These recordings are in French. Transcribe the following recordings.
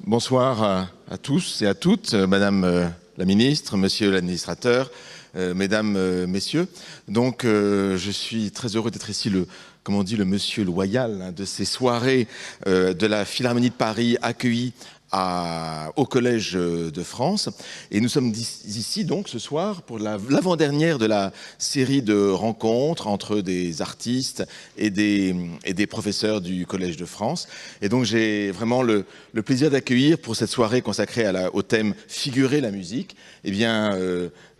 Bonsoir à tous et à toutes, Madame la Ministre, Monsieur l'Administrateur, Mesdames, Messieurs. Donc, je suis très heureux d'être ici, comme on dit, le Monsieur loyal de ces soirées de la Philharmonie de Paris accueillies au Collège de France. Et nous sommes ici donc ce soir pour l'avant-dernière de la série de rencontres entre des artistes et des professeurs du Collège de France. Et donc j'ai vraiment le plaisir d'accueillir pour cette soirée consacrée au thème « Figurer la musique », eh bien,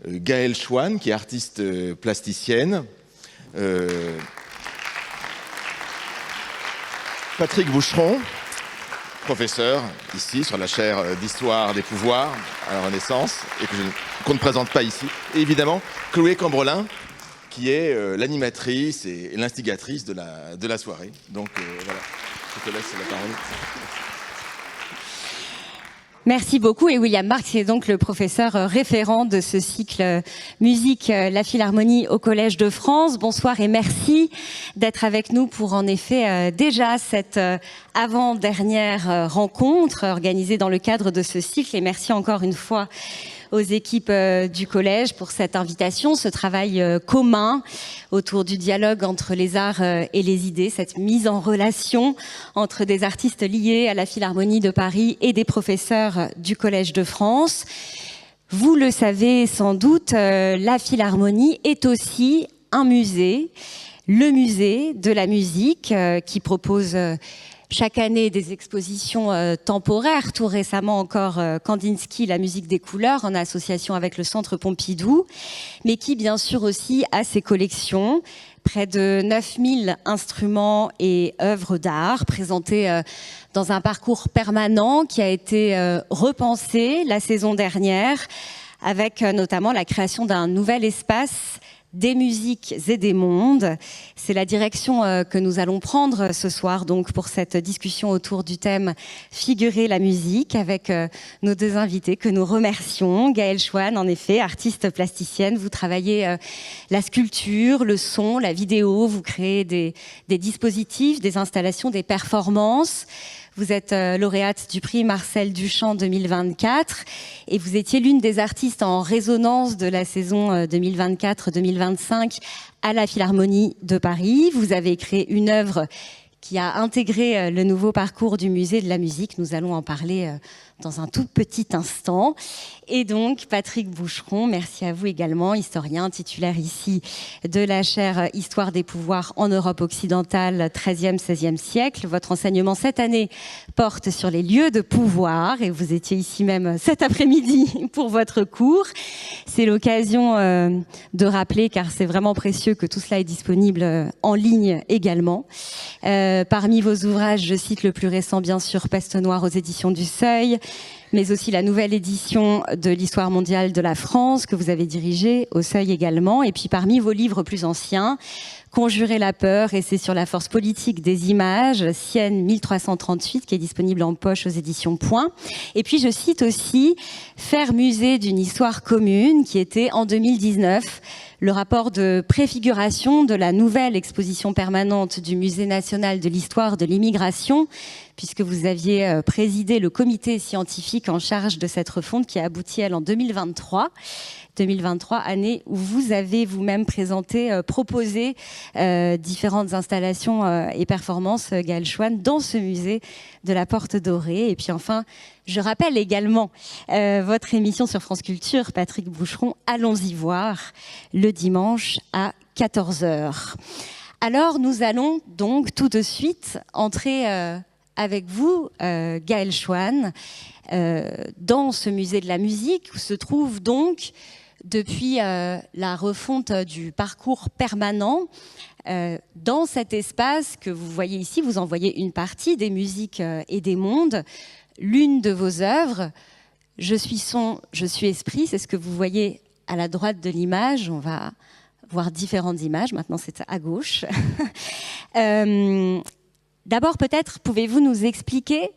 Gaëlle Chouane, qui est artiste plasticienne, Patrick Boucheron, professeur ici sur la chaire d'histoire des pouvoirs à la Renaissance et qu'on ne présente pas ici. Et évidemment, Chloé Cambrelin, qui est l'animatrice et l'instigatrice de la soirée. Donc voilà, je te laisse la parole. Merci beaucoup. Et William Marx est donc le professeur référent de ce cycle musique La Philharmonie au Collège de France. Bonsoir et merci d'être avec nous pour en effet déjà cette avant-dernière rencontre organisée dans le cadre de ce cycle. Et merci encore une fois aux équipes du collège pour cette invitation, ce travail commun autour du dialogue entre les arts et les idées, cette mise en relation entre des artistes liés à la Philharmonie de Paris et des professeurs du Collège de France. Vous le savez sans doute, la Philharmonie est aussi un musée, le musée de la musique qui propose chaque année des expositions temporaires, tout récemment encore Kandinsky, la musique des couleurs, en association avec le Centre Pompidou, mais qui bien sûr aussi a ses collections, près de 9000 instruments et œuvres d'art présentés dans un parcours permanent qui a été repensé la saison dernière, avec notamment la création d'un nouvel espace des musiques et des mondes. C'est la direction que nous allons prendre ce soir donc pour cette discussion autour du thème Figurer la musique avec nos deux invités que nous remercions. Gaëlle Chouane, en effet, artiste plasticienne, vous travaillez la sculpture, le son, la vidéo, vous créez des dispositifs, des installations, des performances. Vous êtes lauréate du prix Marcel Duchamp 2024 et vous étiez l'une des artistes en résonance de la saison 2024-2025 à la Philharmonie de Paris. Vous avez créé une œuvre qui a intégré le nouveau parcours du musée de la musique. Nous allons en parler dans un tout petit instant. Et donc, Patrick Boucheron, merci à vous également, historien titulaire ici de la chaire Histoire des pouvoirs en Europe occidentale, 13e, 16e siècle. Votre enseignement cette année porte sur les lieux de pouvoir et vous étiez ici même cet après-midi pour votre cours. C'est l'occasion de rappeler, car c'est vraiment précieux, que tout cela est disponible en ligne également. Parmi vos ouvrages, je cite le plus récent, bien sûr, Peste Noire aux éditions du Seuil, mais aussi la nouvelle édition de l'Histoire mondiale de la France que vous avez dirigée au Seuil également. Et puis parmi vos livres plus anciens, Conjurer la peur, essai sur la force politique des images, Sienne 1338, qui est disponible en poche aux éditions Point. Et puis je cite aussi Faire musée d'une histoire commune, qui était en 2019 le rapport de préfiguration de la nouvelle exposition permanente du Musée national de l'histoire de l'immigration, puisque vous aviez présidé le comité scientifique en charge de cette refonte qui a abouti, elle, en 2023, année où vous avez vous-même présenté, proposé différentes installations et performances, Gaëlle Chouane, dans ce musée de la Porte Dorée. Et puis enfin, je rappelle également votre émission sur France Culture, Patrick Boucheron, Allons-y voir, le dimanche à 14h. Alors, nous allons donc tout de suite entrer avec vous, Gaëlle Chouane, dans ce musée de la musique où se trouve donc, depuis la refonte du parcours permanent, dans cet espace que vous voyez ici, vous en voyez une partie des musiques et des mondes. L'une de vos œuvres, Je suis son, je suis esprit, c'est ce que vous voyez à la droite de l'image. On va voir différentes images, maintenant c'est à gauche. D'abord, peut-être, pouvez-vous nous expliquer,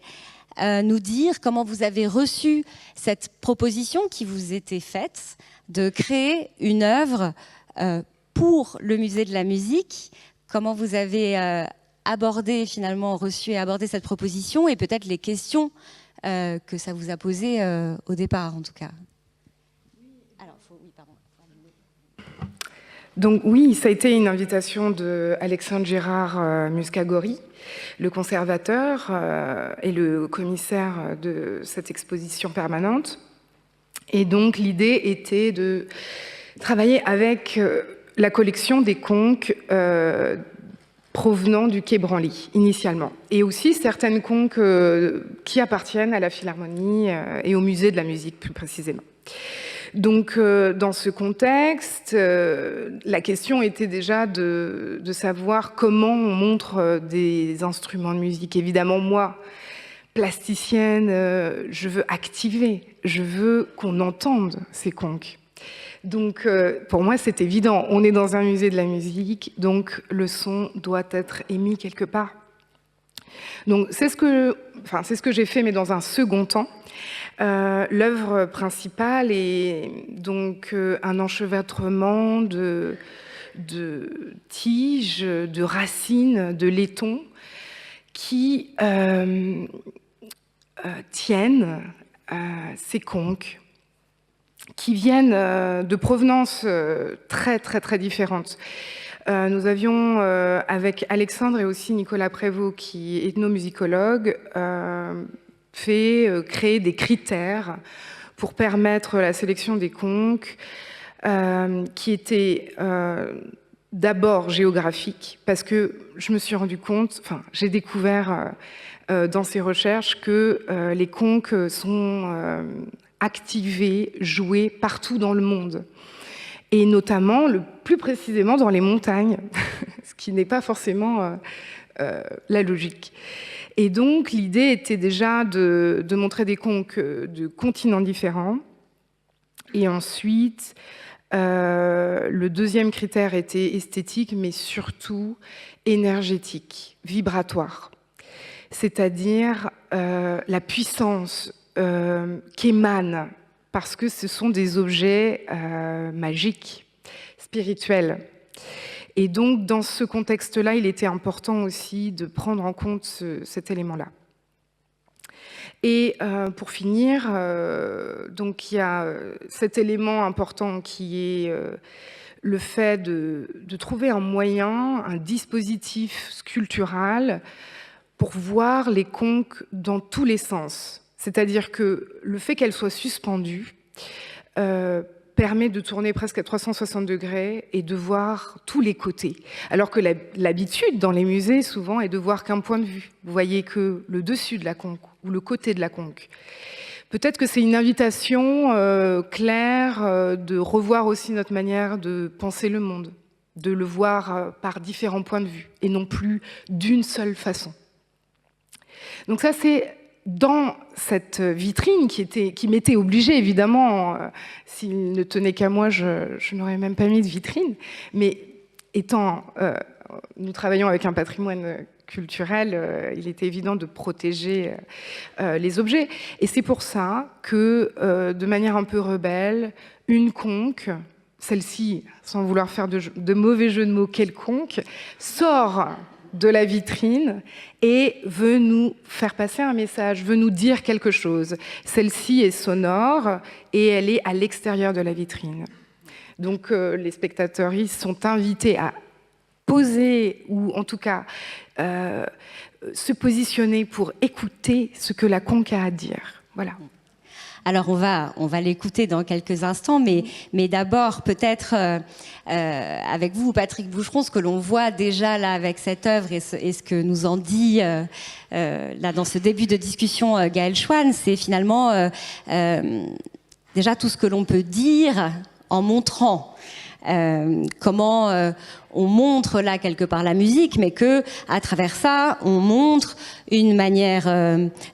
nous dire comment vous avez reçu cette proposition qui vous était faite de créer une œuvre pour le musée de la musique, comment vous avez abordé, finalement, reçu et abordé cette proposition et peut-être les questions que ça vous a posé au départ, en tout cas. Alors, oui, pardon. Donc oui, ça a été une invitation de Alexandre Gérard Muscagori, le conservateur et le commissaire de cette exposition permanente. Et donc l'idée était de travailler avec la collection des conques provenant du Quai Branly, initialement. Et aussi certaines conques qui appartiennent à la Philharmonie et au Musée de la musique, plus précisément. Donc, dans ce contexte, la question était déjà de savoir comment on montre des instruments de musique. Évidemment, moi, plasticienne, je veux activer, je veux qu'on entende ces conques. Donc, pour moi, c'est évident. On est dans un musée de la musique, donc le son doit être émis quelque part. Donc, c'est ce que j'ai fait, mais dans un second temps. L'œuvre principale est donc un enchevêtrement de tiges, de racines, de laitons qui tiennent ces conques qui viennent de provenances très, très, très différentes. Nous avions, avec Alexandre et aussi Nicolas Prévost, qui est ethnomusicologue, créer des critères pour permettre la sélection des conques qui étaient d'abord géographiques, parce que je me suis rendu compte, j'ai découvert dans ces recherches que les conques sont activées, jouées partout dans le monde, et notamment, plus précisément, dans les montagnes, ce qui n'est pas forcément la logique. Et donc, l'idée était déjà de montrer des conques de continents différents. Et ensuite, le deuxième critère était esthétique, mais surtout énergétique, vibratoire. C'est-à-dire la puissance qu'émanent, parce que ce sont des objets magiques, spirituels. Et donc, dans ce contexte-là, il était important aussi de prendre en compte cet élément-là. Et pour finir, donc il y a cet élément important qui est le fait de trouver un moyen, un dispositif sculptural pour voir les conques dans tous les sens. C'est-à-dire que le fait qu'elles soient suspendues permet de tourner presque à 360 degrés et de voir tous les côtés. Alors que l'habitude dans les musées, souvent, est de voir qu'un point de vue. Vous voyez que le dessus de la conque ou le côté de la conque. Peut-être que c'est une invitation claire de revoir aussi notre manière de penser le monde, de le voir par différents points de vue et non plus d'une seule façon. Donc ça, c'est dans cette vitrine qui m'était obligée, évidemment, s'il ne tenait qu'à moi, je n'aurais même pas mis de vitrine. Mais nous travaillons avec un patrimoine culturel, il était évident de protéger les objets. Et c'est pour ça que, de manière un peu rebelle, une conque, celle-ci, sans vouloir faire de mauvais jeu de mots quelconque, sort de la vitrine et veut nous faire passer un message, veut nous dire quelque chose. Celle-ci est sonore et elle est à l'extérieur de la vitrine. Donc les spectateurs sont invités à poser ou en tout cas se positionner pour écouter ce que la conque a à dire. Voilà. Alors on va l'écouter dans quelques instants, mais d'abord peut-être avec vous, Patrick Boucheron, ce que l'on voit déjà là avec cette œuvre et ce que nous en dit là dans ce début de discussion Gaël Chouane, c'est finalement déjà tout ce que l'on peut dire en montrant comment on montre là quelque part la musique, mais que à travers ça, on montre une manière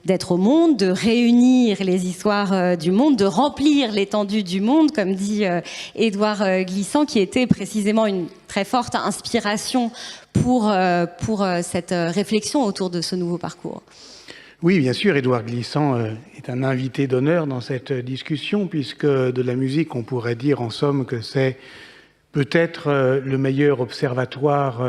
d'être au monde, de réunir les histoires du monde, de remplir l'étendue du monde, comme dit Édouard Glissant, qui était précisément une très forte inspiration pour cette réflexion autour de ce nouveau parcours. Oui, bien sûr, Édouard Glissant est un invité d'honneur dans cette discussion, puisque de la musique, on pourrait dire en somme que c'est peut-être le meilleur observatoire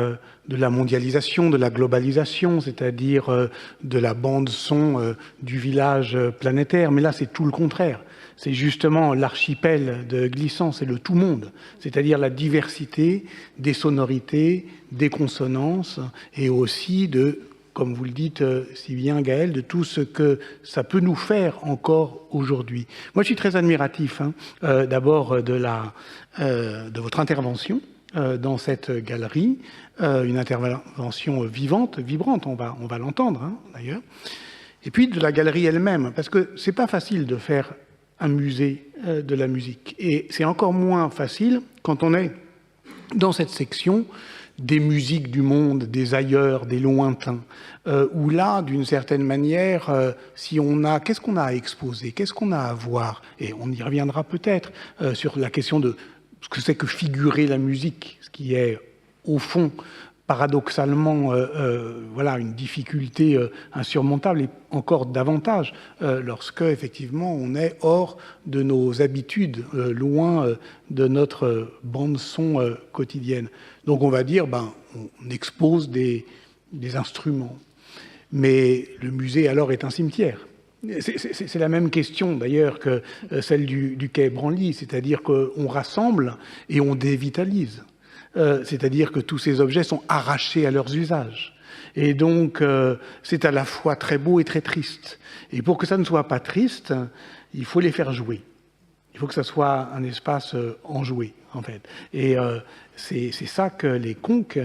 de la mondialisation, de la globalisation, c'est-à-dire de la bande-son du village planétaire. Mais là, c'est tout le contraire. C'est justement l'archipel de Glissant, c'est le tout-monde, c'est-à-dire la diversité des sonorités, des consonances et aussi de, comme vous le dites si bien Gaël, de tout ce que ça peut nous faire encore aujourd'hui. Moi, je suis très admiratif d'abord de votre intervention dans cette galerie, une intervention vivante, vibrante, on va l'entendre d'ailleurs, et puis de la galerie elle-même, parce que c'est pas facile de faire un musée de la musique. Et c'est encore moins facile quand on est dans cette section des musiques du monde, des ailleurs, des lointains, où là, d'une certaine manière, si on a, qu'est-ce qu'on a à exposer, qu'est-ce qu'on a à voir, et on y reviendra peut-être sur la question de ce que c'est que figurer la musique, ce qui est au fond paradoxalement voilà, une difficulté insurmontable et encore davantage lorsque effectivement on est hors de nos habitudes, loin de notre bande-son quotidienne. Donc on va dire, on expose des instruments. Mais le musée alors est un cimetière. C'est la même question d'ailleurs que celle du quai Branly, c'est-à-dire qu'on rassemble et on dévitalise. C'est-à-dire que tous ces objets sont arrachés à leurs usages. Et donc, c'est à la fois très beau et très triste. Et pour que ça ne soit pas triste, il faut les faire jouer. Il faut que ça soit un espace enjoué, en fait. Et c'est ça que les conques,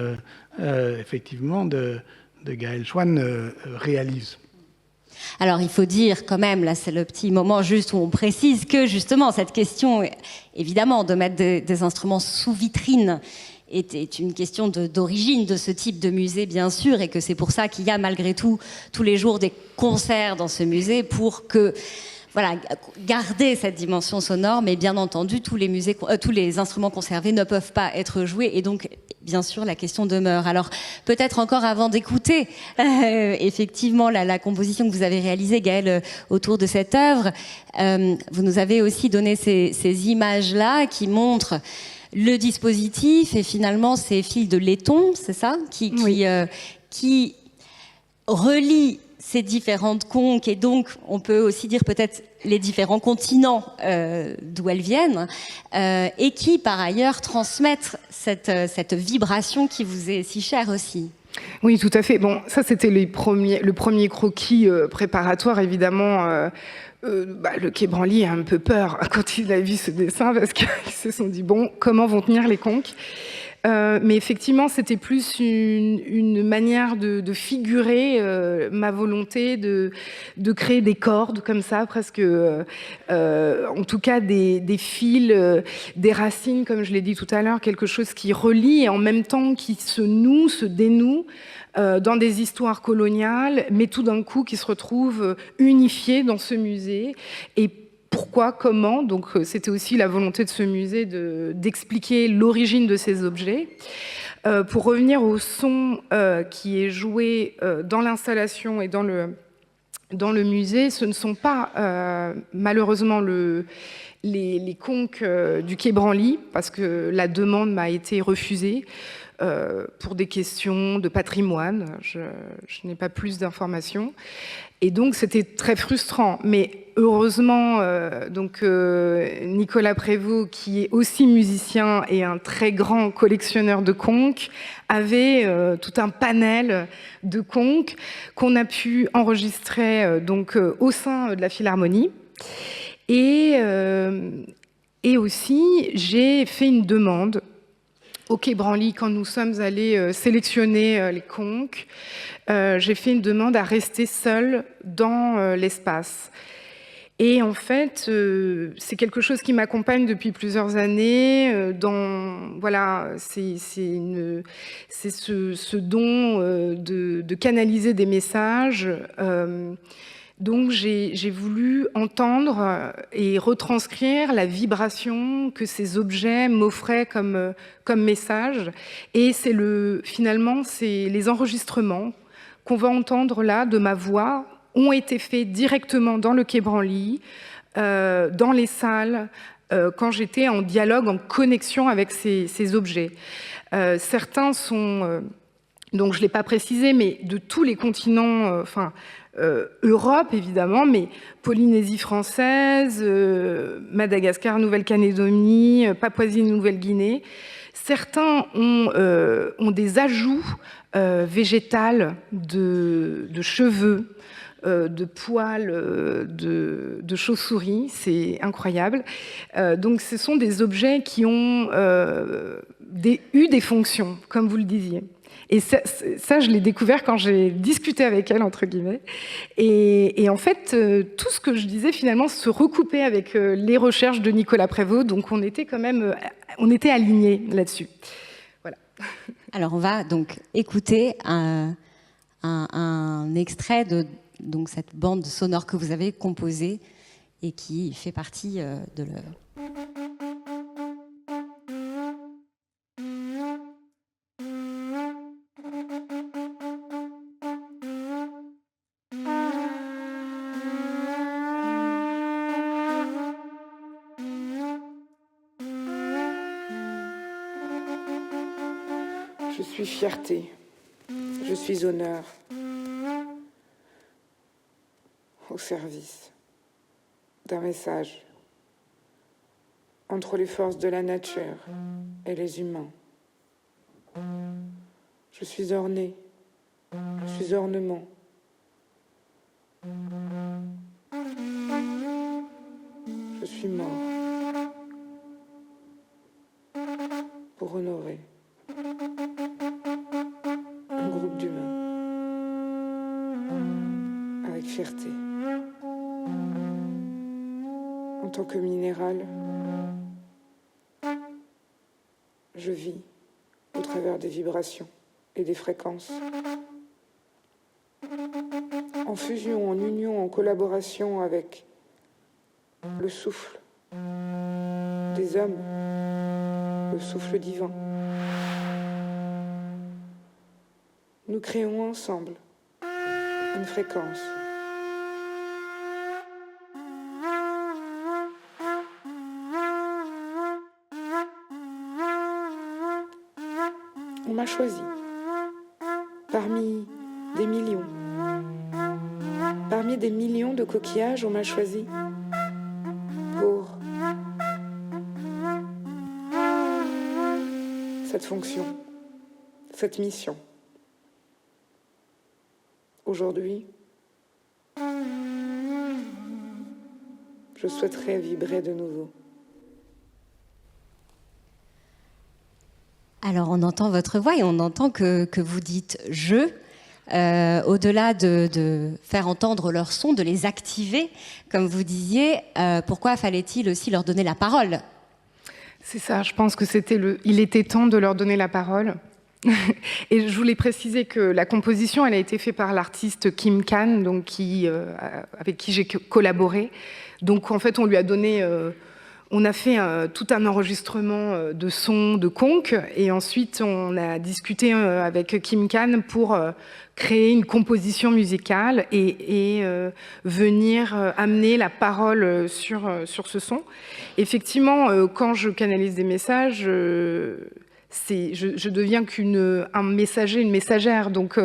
effectivement, de Gaël Chouane réalisent. Alors, il faut dire quand même, là, c'est le petit moment juste où on précise que, justement, cette question, évidemment, de mettre des instruments sous vitrine est une question d'origine de ce type de musée, bien sûr, et que c'est pour ça qu'il y a, malgré tout, tous les jours des concerts dans ce musée pour que, voilà, garder cette dimension sonore, mais bien entendu, tous les instruments conservés ne peuvent pas être joués, et donc, bien sûr, la question demeure. Alors, peut-être encore avant d'écouter, effectivement, la composition que vous avez réalisée, Gaël, autour de cette œuvre, vous nous avez aussi donné ces images-là qui montrent le dispositif et finalement ces fils de laiton, c'est ça, qui relient ces différentes conques et donc on peut aussi dire peut-être les différents continents d'où elles viennent et qui par ailleurs transmettent cette vibration qui vous est si chère aussi. Oui, tout à fait. Bon, ça c'était le premier croquis préparatoire évidemment. Le quai Branly a un peu peur quand il a vu ce dessin parce qu'ils se sont dit bon, comment vont tenir les conques? Mais effectivement, c'était plus une manière de figurer ma volonté de créer des cordes comme ça, presque, en tout cas des fils, des racines, comme je l'ai dit tout à l'heure, quelque chose qui relie et en même temps qui se noue, se dénoue dans des histoires coloniales, mais tout d'un coup qui se retrouvent unifiées dans ce musée. Et pourquoi, comment, donc c'était aussi la volonté de ce musée d'expliquer l'origine de ces objets. Pour revenir au son qui est joué dans l'installation et dans le musée, ce ne sont pas malheureusement les conques du quai Branly, parce que la demande m'a été refusée pour des questions de patrimoine. Je n'ai pas plus d'informations. Et donc, c'était très frustrant. Mais heureusement, Nicolas Prévost, qui est aussi musicien et un très grand collectionneur de conques, avait tout un panel de conques qu'on a pu enregistrer au sein de la Philharmonie. Et aussi, j'ai fait une demande au quai Branly quand nous sommes allés sélectionner les conques. J'ai fait une demande à rester seule dans l'espace. Et en fait, c'est quelque chose qui m'accompagne depuis plusieurs années. Voilà, c'est ce don de canaliser des messages. Donc j'ai voulu entendre et retranscrire la vibration que ces objets m'offraient comme message. Et finalement, c'est les enregistrements qu'on va entendre là de ma voix ont été faits directement dans le quai Branly, dans les salles, quand j'étais en dialogue, en connexion avec ces objets. Certains sont, donc je ne l'ai pas précisé, mais de tous les continents, Europe évidemment, mais Polynésie française, Madagascar, Nouvelle-Calédonie, Papouasie-Nouvelle-Guinée. Certains ont des ajouts végétales de cheveux, de poils, de chauves-souris, c'est incroyable. Donc ce sont des objets qui ont eu des fonctions, comme vous le disiez. Et ça, je l'ai découvert quand j'ai discuté avec elle, entre guillemets. Et en fait, tout ce que je disais, finalement, se recoupait avec les recherches de Nicolas Prévost. Donc, on était quand même alignés là-dessus. Voilà. Alors, on va donc écouter un extrait de donc, cette bande sonore que vous avez composée et qui fait partie de l'œuvre. Je suis fierté, je suis honneur, au service d'un message entre les forces de la nature et les humains. Je suis orné, je suis ornement. Je suis mort pour honorer un groupe d'humains avec fierté. En tant que minéral, je vis au travers des vibrations et des fréquences. En fusion, en union, en collaboration avec le souffle des hommes, le souffle divin. Nous créons ensemble une fréquence. On m'a choisi parmi des millions. Parmi des millions de coquillages, on m'a choisi pour cette fonction, cette mission. Aujourd'hui, je souhaiterais vibrer de nouveau. Alors, on entend votre voix et on entend que vous dites « je ». Au-delà de faire entendre leur son, de les activer, comme vous disiez, pourquoi fallait-il aussi leur donner la parole? C'est ça, je pense que il était temps de leur donner la parole. Et je voulais préciser que la composition, elle a été faite par l'artiste Kim Kan, donc avec qui j'ai collaboré. Donc en fait, on lui a donné... on a fait tout un enregistrement de sons, de conques, et ensuite on a discuté avec Kim Kan pour créer une composition musicale et venir amener la parole sur ce son. Effectivement, quand je canalise des messages, je deviens un messager, une messagère. Donc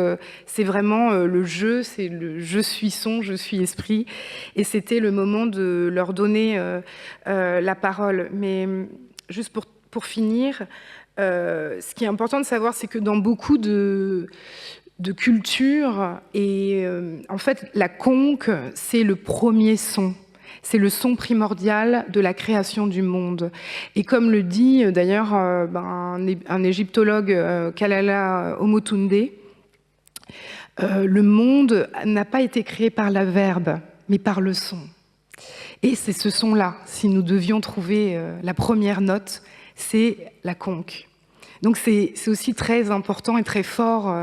c'est vraiment le jeu, c'est le je suis son, je suis esprit. Et c'était le moment de leur donner la parole. Mais juste pour finir, ce qui est important de savoir, c'est que dans beaucoup de cultures, et en fait la conque, c'est le premier son. C'est le son primordial de la création du monde. Et comme le dit d'ailleurs un égyptologue, Kalala Omotunde, le monde n'a pas été créé par la verbe, mais par le son. Et c'est ce son-là, si nous devions trouver la première note, c'est la conque. Donc c'est aussi très important et très fort,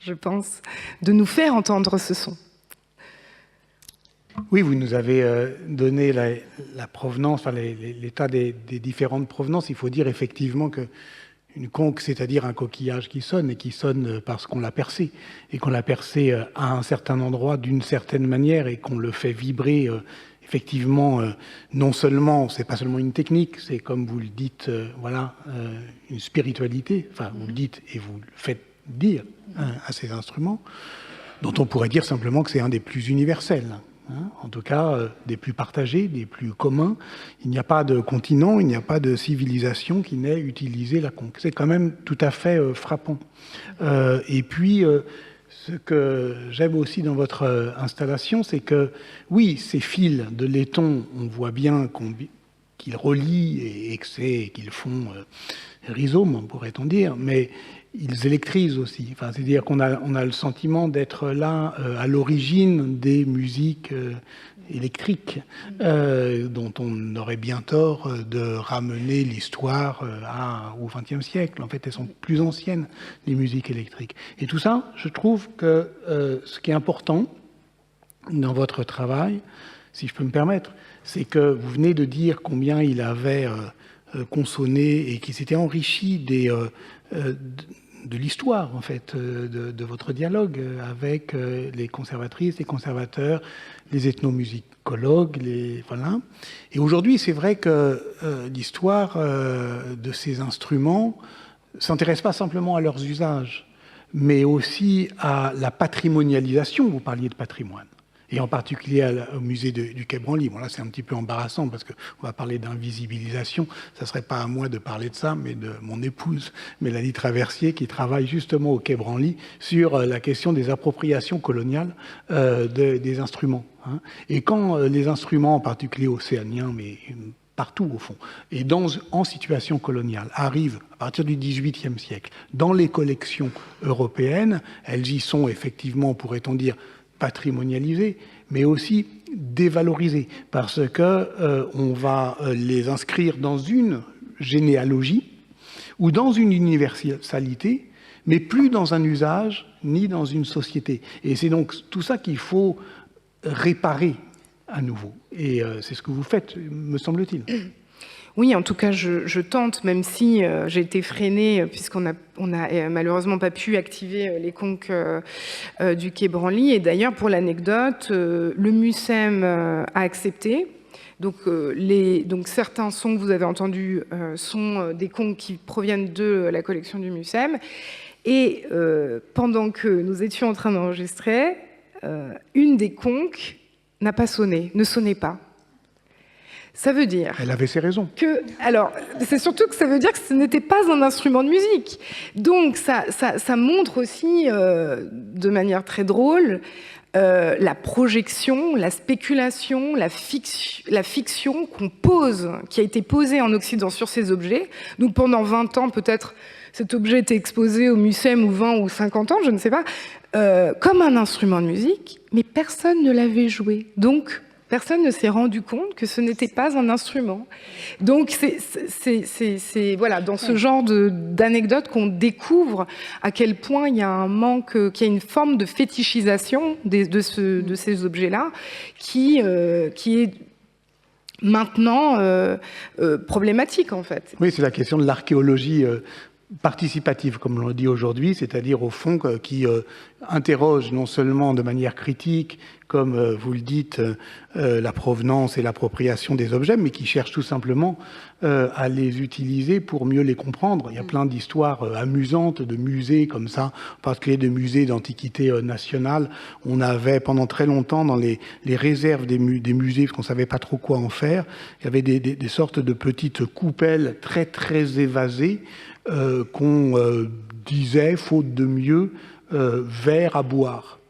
je pense, de nous faire entendre ce son. Oui, vous nous avez donné la provenance, enfin, l'état des différentes provenances. Il faut dire effectivement qu'une conque, c'est-à-dire un coquillage qui sonne, et qui sonne parce qu'on l'a percé, et qu'on l'a percé à un certain endroit d'une certaine manière, et qu'on le fait vibrer effectivement, non seulement, c'est pas seulement une technique, c'est comme vous le dites, une spiritualité, enfin vous le dites et vous le faites dire à ces instruments, dont on pourrait dire simplement que c'est un des plus universels. En tout cas, des plus partagés, des plus communs. Il n'y a pas de continent, il n'y a pas de civilisation qui n'ait utilisé la conque. C'est quand même tout à fait frappant. Et puis, ce que j'aime aussi dans votre installation, c'est que, oui, ces fils de laiton, on voit bien qu'ils relient et qu'ils font rhizome, pourrait-on dire, mais ils électrisent aussi. Enfin, c'est-à-dire qu'on a le sentiment d'être là à l'origine des musiques électriques dont on aurait bien tort de ramener l'histoire au XXe siècle. En fait, elles sont plus anciennes, les musiques électriques. Et tout ça, je trouve que ce qui est important dans votre travail, si je peux me permettre, c'est que vous venez de dire combien il avait consonné et qu'il s'était enrichi de l'histoire, en fait, de votre dialogue avec les conservatrices, les conservateurs, les ethnomusicologues, voilà. Et aujourd'hui, c'est vrai que l'histoire de ces instruments s'intéresse pas simplement à leurs usages, mais aussi à la patrimonialisation. Vous parliez de patrimoine. Et en particulier au musée du Quai Branly. Bon, là, c'est un petit peu embarrassant parce qu'on va parler d'invisibilisation. Ça ne serait pas à moi de parler de ça, mais de mon épouse, Mélanie Traversier, qui travaille justement au Quai Branly sur la question des appropriations coloniales des instruments. Et quand les instruments, en particulier océaniens, mais partout au fond, et en situation coloniale, arrivent à partir du XVIIIe siècle dans les collections européennes, elles y sont effectivement, pourrait-on dire, patrimonialisées, mais aussi dévalorisées, parce que on va les inscrire dans une généalogie ou dans une universalité, mais plus dans un usage ni dans une société. Et c'est donc tout ça qu'il faut réparer à nouveau. Et c'est ce que vous faites, me semble-t-il. Oui, en tout cas, je tente, même si j'ai été freinée, puisqu'on a malheureusement pas pu activer les conques du Quai Branly. Et d'ailleurs, pour l'anecdote, le MUSEM a accepté. Donc certains sons que vous avez entendus sont des conques qui proviennent de la collection du MUSEM. Et pendant que nous étions en train d'enregistrer, une des conques n'a pas sonné, ne sonnait pas. Ça veut dire... Elle avait ses raisons. Alors, c'est surtout que ça veut dire que ce n'était pas un instrument de musique. Donc, ça montre aussi, de manière très drôle, la projection, la spéculation, la fiction qu'on pose, qui a été posée en Occident sur ces objets. Donc, pendant 20 ans, peut-être, cet objet était exposé au MUSEM, ou 20 ou 50 ans, je ne sais pas, comme un instrument de musique, mais personne ne l'avait joué. Donc, personne ne s'est rendu compte que ce n'était pas un instrument. Donc, c'est voilà, dans ce genre d'anecdote qu'on découvre à quel point il y a un manque, qu'il y a une forme de fétichisation de ces objets-là qui est maintenant problématique, en fait. Oui, c'est la question de l'archéologie participative, comme on le dit aujourd'hui, c'est-à-dire au fond qui interroge non seulement de manière critique, comme vous le dites, la provenance et l'appropriation des objets, mais qui cherche tout simplement à les utiliser pour mieux les comprendre. Il y a plein d'histoires amusantes de musées comme ça, en particulier de musées d'antiquité nationale. On avait pendant très longtemps dans les réserves des musées, parce qu'on ne savait pas trop quoi en faire, il y avait des sortes de petites coupelles très très évasées qu'on disait, faute de mieux, verre à boire.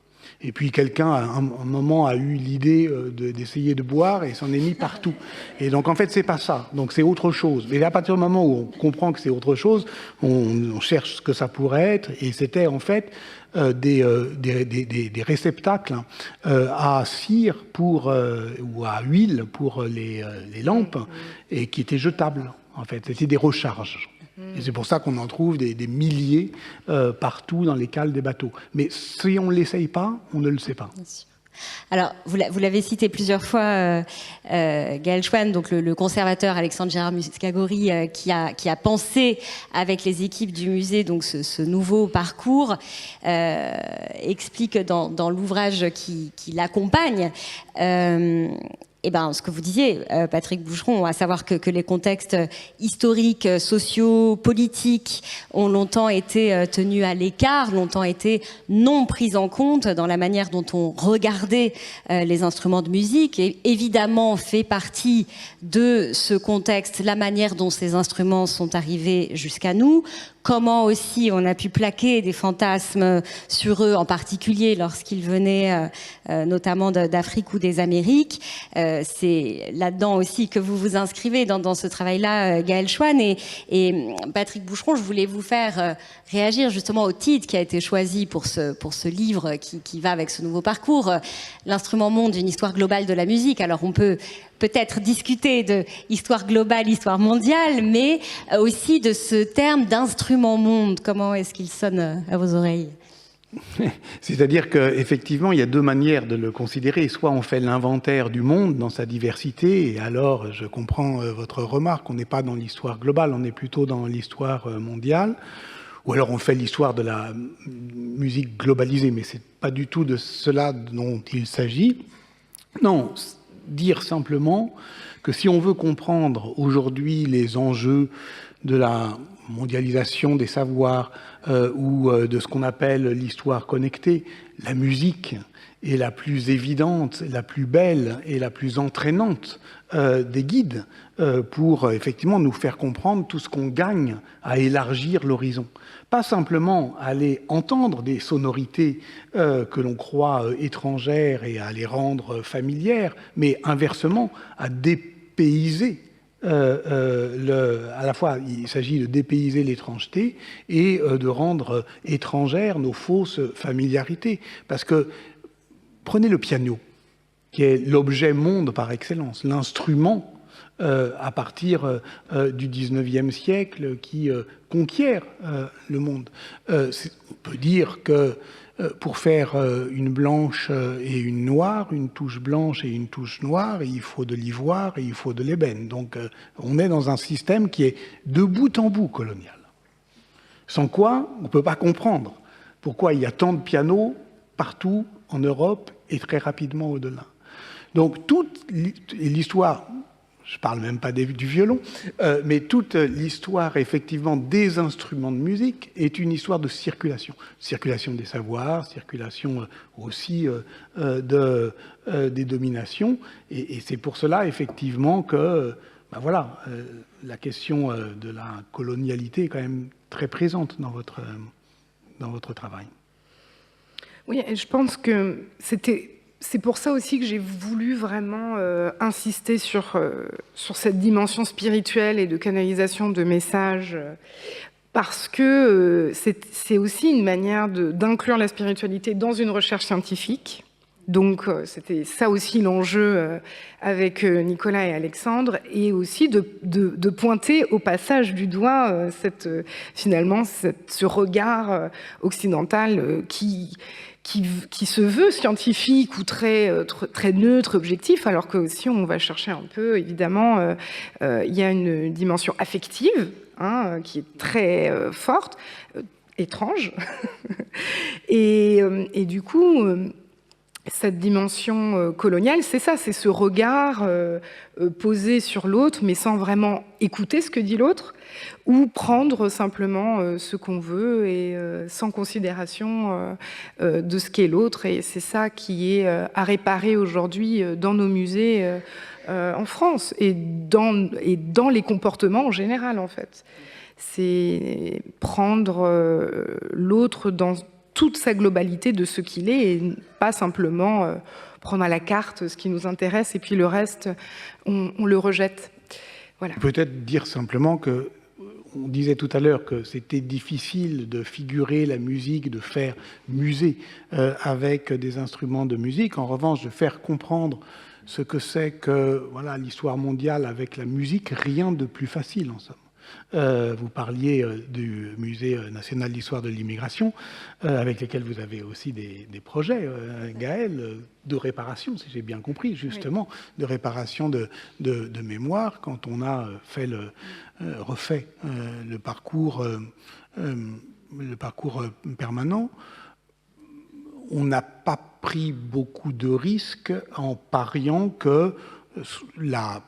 Et puis quelqu'un, à un moment, a eu l'idée d'essayer de boire et s'en est mis partout. Et donc, en fait, c'est pas ça. Donc, c'est autre chose. Mais à partir du moment où on comprend que c'est autre chose, on cherche ce que ça pourrait être. Et c'était, en fait, des réceptacles à cire ou à huile pour les lampes et qui étaient jetables, en fait. C'était des recharges. Et c'est pour ça qu'on en trouve des milliers partout dans les cales des bateaux. Mais si on ne l'essaye pas, on ne le sait pas. Bien sûr. Alors, vous l'avez cité plusieurs fois, Gaël Chouane, donc le conservateur Alexandre Gérard Muscagori, qui a pensé avec les équipes du musée donc ce nouveau parcours, explique dans l'ouvrage qui l'accompagne. ce que vous disiez, Patrick Boucheron, à savoir que les contextes historiques, sociaux, politiques ont longtemps été tenus à l'écart, longtemps été non pris en compte dans la manière dont on regardait les instruments de musique. Et évidemment, fait partie de ce contexte la manière dont ces instruments sont arrivés jusqu'à nous. Comment aussi on a pu plaquer des fantasmes sur eux, en particulier lorsqu'ils venaient notamment d'Afrique ou des Amériques. C'est là-dedans aussi que vous vous inscrivez dans ce travail-là, Gaël Chouane. Et Patrick Boucheron, je voulais vous faire réagir justement au titre qui a été choisi pour ce livre qui va avec ce nouveau parcours, L'instrument monde, une histoire globale de la musique. Alors on peut-être discuter de histoire globale, histoire mondiale, mais aussi de ce terme d'instrument monde. Comment est-ce qu'il sonne à vos oreilles ? C'est-à-dire qu'effectivement, il y a deux manières de le considérer. Soit on fait l'inventaire du monde dans sa diversité, et alors je comprends votre remarque, on n'est pas dans l'histoire globale, on est plutôt dans l'histoire mondiale. Ou alors on fait l'histoire de la musique globalisée, mais c'est pas du tout de cela dont il s'agit. Non, dire simplement que si on veut comprendre aujourd'hui les enjeux de la mondialisation des savoirs ou de ce qu'on appelle l'histoire connectée, la musique est la plus évidente, la plus belle et la plus entraînante des guides pour effectivement nous faire comprendre tout ce qu'on gagne à élargir l'horizon. Pas simplement aller entendre des sonorités que l'on croit étrangères et à les rendre familières, mais inversement à dépayser. À la fois, il s'agit de dépayser l'étrangeté et de rendre étrangères nos fausses familiarités. Parce que prenez le piano, qui est l'objet monde par excellence, l'instrument à partir du 19e siècle qui conquiert le monde. On peut dire que pour faire une blanche et une noire, une touche blanche et une touche noire, il faut de l'ivoire et il faut de l'ébène. Donc on est dans un système qui est de bout en bout colonial. Sans quoi, on ne peut pas comprendre pourquoi il y a tant de pianos partout en Europe et très rapidement au-delà. Donc toute l'histoire, je ne parle même pas du violon, mais toute l'histoire effectivement des instruments de musique est une histoire de circulation. Circulation des savoirs, circulation aussi des dominations. Et c'est pour cela effectivement que la question de la colonialité est quand même très présente dans votre travail. Oui, et je pense que c'est pour ça aussi que j'ai voulu vraiment insister sur cette dimension spirituelle et de canalisation de messages, parce que c'est aussi une manière d'inclure la spiritualité dans une recherche scientifique. Donc c'était ça aussi l'enjeu avec Nicolas et Alexandre, et aussi de pointer au passage du doigt ce regard occidental qui se veut scientifique ou très neutre, objectif, alors que si on va chercher un peu, évidemment, il y a une dimension affective qui est très forte, étrange, et du coup, cette dimension coloniale, c'est ça, c'est ce regard posé sur l'autre, mais sans vraiment écouter ce que dit l'autre, ou prendre simplement ce qu'on veut et sans considération de ce qu'est l'autre. Et c'est ça qui est à réparer aujourd'hui dans nos musées en France et dans les comportements en général, en fait. C'est prendre l'autre dans toute sa globalité de ce qu'il est et pas simplement prendre à la carte ce qui nous intéresse et puis le reste, on le rejette. Voilà. Peut-être dire simplement que on disait tout à l'heure que c'était difficile de figurer la musique, de faire musée avec des instruments de musique. En revanche, de faire comprendre ce que c'est que l'histoire mondiale avec la musique, rien de plus facile en somme. Vous parliez du Musée national d'histoire de l'immigration, avec lesquels vous avez aussi des projets, Gaël, de réparation, si j'ai bien compris, justement, oui. De réparation de mémoire, quand on a refait le parcours permanent. On n'a pas pris beaucoup de risques en pariant que la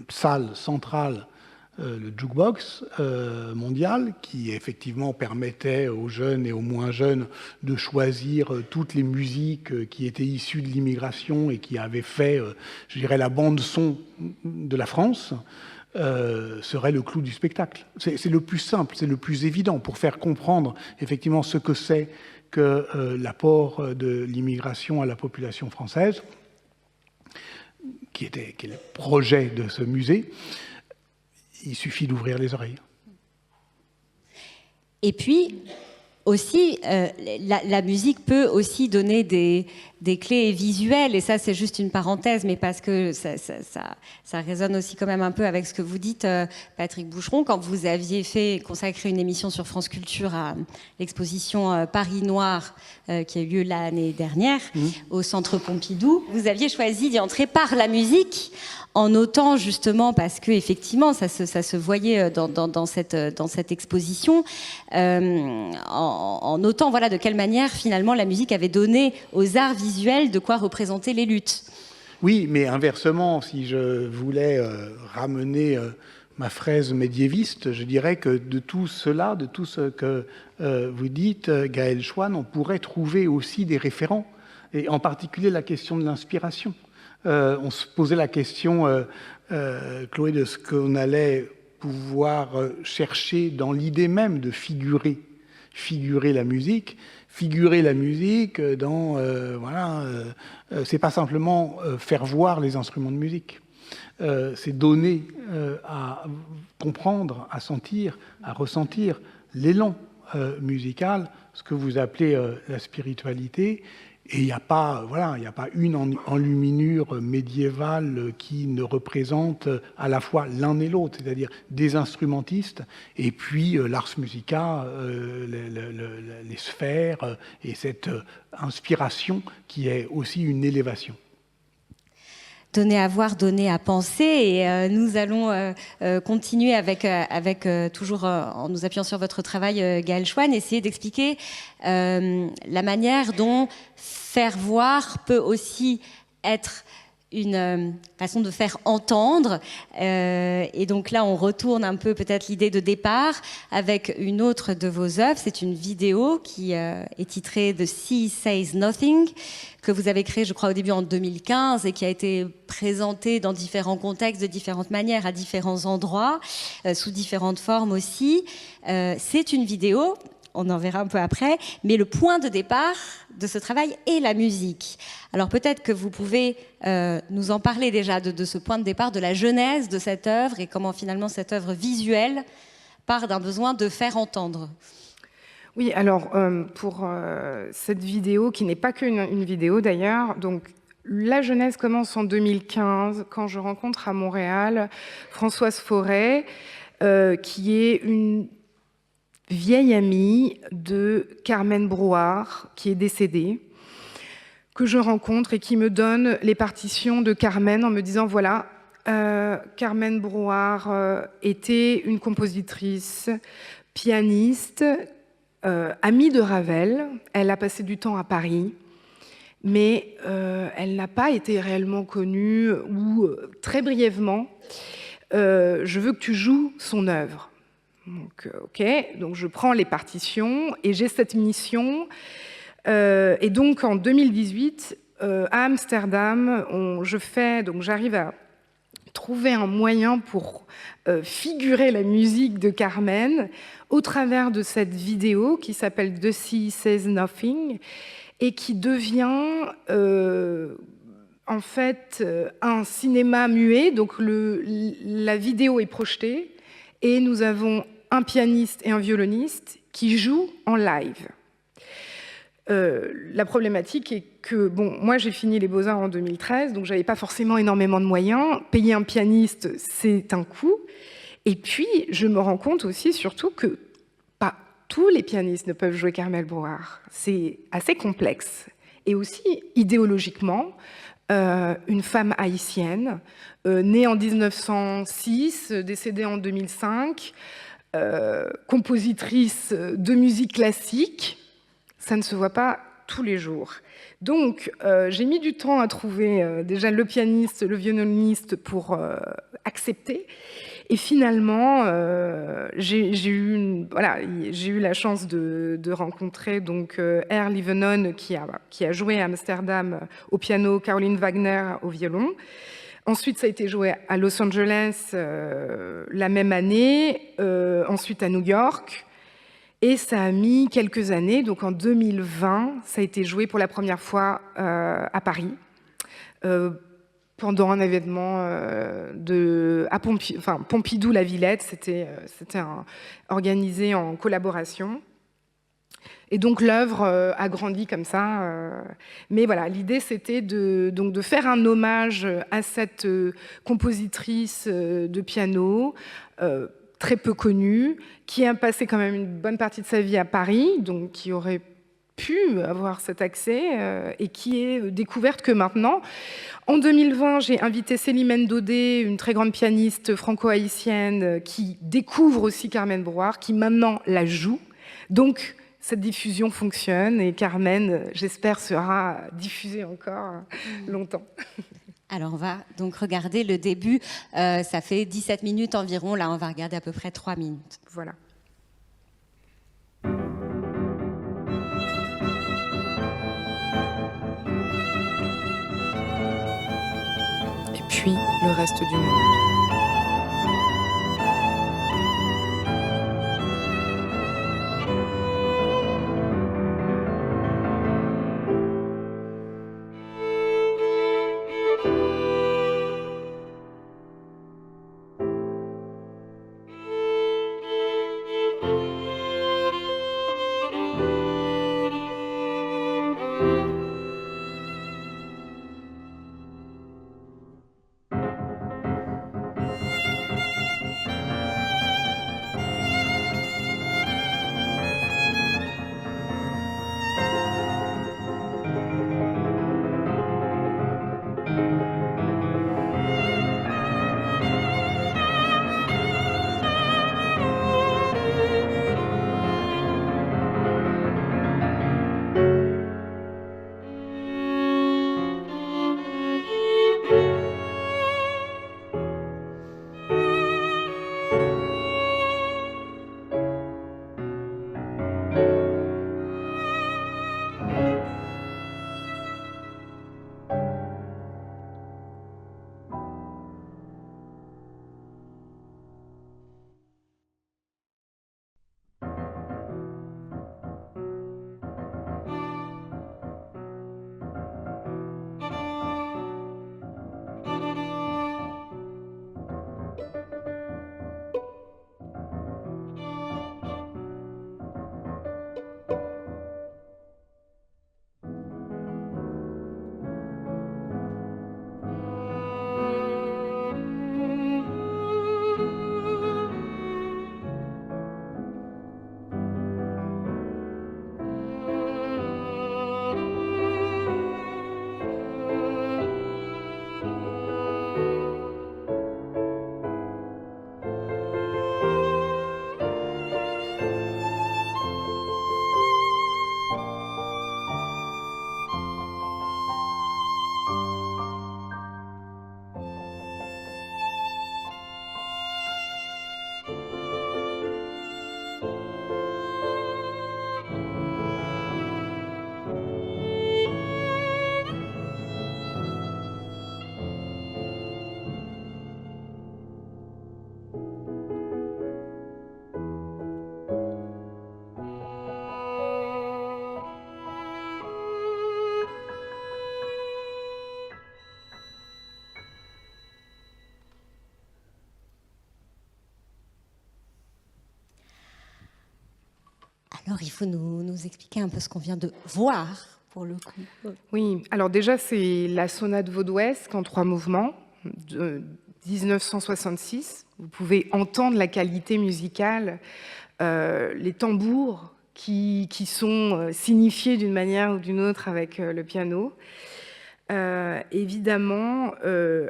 salle centrale, le jukebox mondial, qui effectivement permettait aux jeunes et aux moins jeunes de choisir toutes les musiques qui étaient issues de l'immigration et qui avaient fait, je dirais, la bande-son de la France, serait le clou du spectacle. C'est le plus simple, c'est le plus évident pour faire comprendre effectivement ce que c'est que l'apport de l'immigration à la population française, qui est le projet de ce musée. Il suffit d'ouvrir les oreilles. Et puis, aussi, la musique peut aussi donner des clés visuelles, et ça c'est juste une parenthèse, mais parce que ça résonne aussi quand même un peu avec ce que vous dites, Patrick Boucheron, quand vous aviez consacré une émission sur France Culture à l'exposition Paris Noir, qui a eu lieu l'année dernière, au Centre Pompidou. Vous aviez choisi d'y entrer par la musique, en notant justement, parce que effectivement ça se voyait dans cette exposition, en notant voilà, de quelle manière finalement la musique avait donné aux arts visuels de quoi représenter les luttes. Oui, mais inversement, si je voulais ramener ma fraise médiéviste, je dirais que de tout cela, de tout ce que vous dites, Gaël Chouane, on pourrait trouver aussi des référents, et en particulier la question de l'inspiration. On se posait la question, Chloé, de ce qu'on allait pouvoir chercher dans l'idée même de figurer la musique. Figurer la musique dans... c'est pas simplement faire voir les instruments de musique. C'est donner à comprendre, à sentir, à ressentir l'élan musical, ce que vous appelez la spiritualité. Et il n'y a pas une enluminure médiévale qui ne représente à la fois l'un et l'autre, c'est-à-dire des instrumentistes et puis l'ars musica, les sphères et cette inspiration qui est aussi une élévation. Donner à voir, donner à penser, et nous allons continuer avec toujours en nous appuyant sur votre travail, Gaël Chouane, essayer d'expliquer la manière dont faire voir peut aussi être une façon de faire entendre, et donc là on retourne un peu peut-être l'idée de départ avec une autre de vos œuvres. C'est une vidéo qui est titrée The Sea Says Nothing, que vous avez créée je crois au début en 2015 et qui a été présentée dans différents contextes, de différentes manières, à différents endroits, sous différentes formes aussi. C'est une vidéo, on en verra un peu après, mais le point de départ de ce travail est la musique. Alors peut-être que vous pouvez nous en parler déjà de ce point de départ, de la genèse de cette œuvre et comment finalement cette œuvre visuelle part d'un besoin de faire entendre. Oui, alors pour cette vidéo, qui n'est pas qu'une vidéo d'ailleurs, donc la genèse commence en 2015 quand je rencontre à Montréal Françoise Forêt, qui est une vieille amie de Carmen Brouard, qui est décédée, que je rencontre et qui me donne les partitions de Carmen en me disant voilà, Carmen Brouard était une compositrice, pianiste, amie de Ravel. Elle a passé du temps à Paris, mais elle n'a pas été réellement connue, ou très brièvement. Je veux que tu joues son œuvre. Donc, ok, donc je prends les partitions et j'ai cette mission. Et donc en 2018, à Amsterdam, j'arrive à trouver un moyen pour figurer la musique de Carmen au travers de cette vidéo qui s'appelle The Sea Says Nothing et qui devient en fait un cinéma muet. Donc la vidéo est projetée et nous avons un pianiste et un violoniste qui jouent en live. La problématique est que, bon, moi j'ai fini les Beaux-Arts en 2013, donc j'avais pas forcément énormément de moyens. Payer un pianiste, c'est un coût. Et puis, je me rends compte aussi, surtout, que pas tous les pianistes ne peuvent jouer Carmen Brouard. C'est assez complexe. Et aussi, idéologiquement, une femme haïtienne, née en 1906, décédée en 2005, compositrice de musique classique, ça ne se voit pas tous les jours. Donc, j'ai mis du temps à trouver déjà le pianiste, le violoniste pour accepter. Et finalement, j'ai eu la chance de rencontrer donc R. Livenon qui a joué à Amsterdam au piano, Caroline Wagner au violon. Ensuite, ça a été joué à Los Angeles la même année, ensuite à New York. Et ça a mis quelques années, donc en 2020, ça a été joué pour la première fois à Paris, pendant un événement à Pompidou-La Villette. C'était organisé en collaboration. Et donc l'œuvre a grandi comme ça. Mais voilà, l'idée c'était de faire un hommage à cette compositrice de piano, très peu connue, qui a passé quand même une bonne partie de sa vie à Paris, donc qui aurait pu avoir cet accès et qui est découverte que maintenant. En 2020, j'ai invité Célimène Daudet, une très grande pianiste franco-haïtienne qui découvre aussi Carmen Brouard, qui maintenant la joue. Donc, cette diffusion fonctionne et Carmen, j'espère, sera diffusée encore longtemps. Alors, on va donc regarder le début. Ça fait 17 minutes environ. Là, on va regarder à peu près 3 minutes. Voilà. Et puis, le reste du monde. Alors, il faut nous expliquer un peu ce qu'on vient de voir, pour le coup. Oui, alors déjà, c'est la sonate vaudouesque en 3 mouvements de 1966. Vous pouvez entendre la qualité musicale, les tambours qui sont signifiés d'une manière ou d'une autre avec le piano. Évidemment,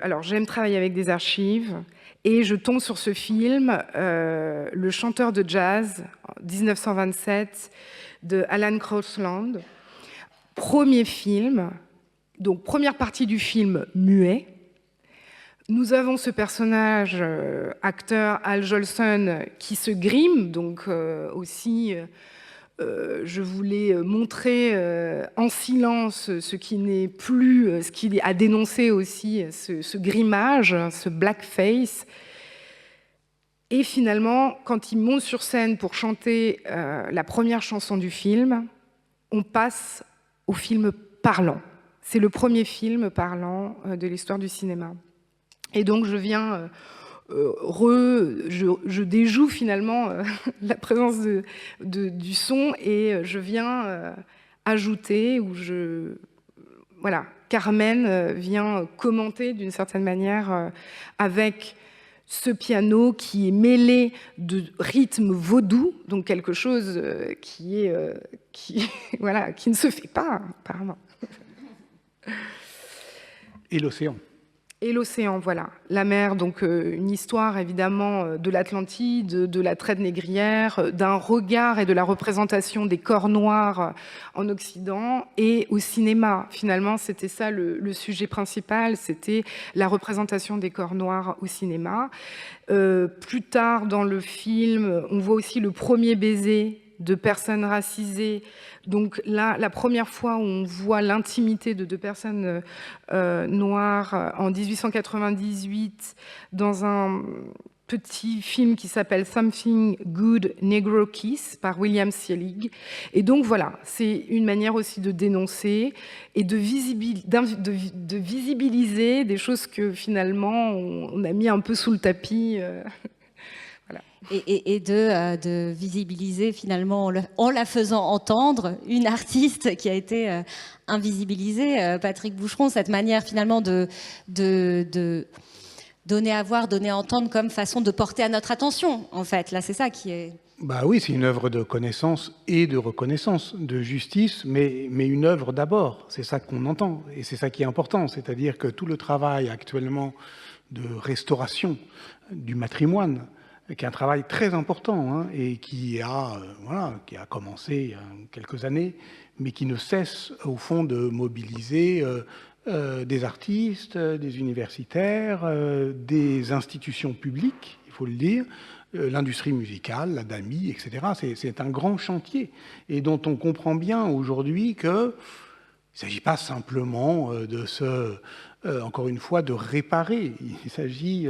alors j'aime travailler avec des archives et je tombe sur ce film, Le chanteur de jazz, 1927, de Alan Crosland. premier film, donc première partie du film muet. Nous avons ce personnage, acteur Al Jolson, qui se grime, donc aussi, je voulais montrer en silence ce qui n'est plus, ce qui a dénoncé aussi ce grimage, ce blackface. Et finalement, quand il monte sur scène pour chanter la première chanson du film, on passe au film parlant. C'est le premier film parlant de l'histoire du cinéma. Et donc je viens, je déjoue finalement la présence du son et je viens ajouter, voilà, Carmen vient commenter d'une certaine manière avec ce piano qui est mêlé de rythme vaudou, donc quelque chose voilà, qui ne se fait pas, apparemment. Et l'océan. Et l'océan, voilà. La mer, donc une histoire évidemment de l'Atlantide, de la traite négrière, d'un regard et de la représentation des corps noirs en Occident et au cinéma. Finalement, c'était ça le sujet principal, c'était la représentation des corps noirs au cinéma. Plus tard dans le film, on voit aussi le premier baiser de personnes racisées. Donc là, la première fois où on voit l'intimité de deux personnes noires en 1898 dans un petit film qui s'appelle Something Good Negro Kiss par William Selig. Et donc voilà, c'est une manière aussi de dénoncer et de visibiliser des choses que finalement on a mis un peu sous le tapis. Voilà. Et de visibiliser finalement en la faisant entendre une artiste qui a été invisibilisée, Patrick Boucheron, cette manière finalement de donner à voir, donner à entendre comme façon de porter à notre attention, en fait. Là, c'est ça qui est... Bah oui, c'est une œuvre de connaissance et de reconnaissance, de justice, mais une œuvre d'abord. C'est ça qu'on entend et c'est ça qui est important. C'est-à-dire que tout le travail actuellement de restauration du patrimoine, qui est un travail très important hein, et qui a commencé il y a quelques années, mais qui ne cesse au fond de mobiliser des artistes, des universitaires, des institutions publiques, il faut le dire, l'industrie musicale, la DAMI, etc. C'est un grand chantier et dont on comprend bien aujourd'hui qu'il ne s'agit pas simplement encore une fois, de réparer. Il s'agit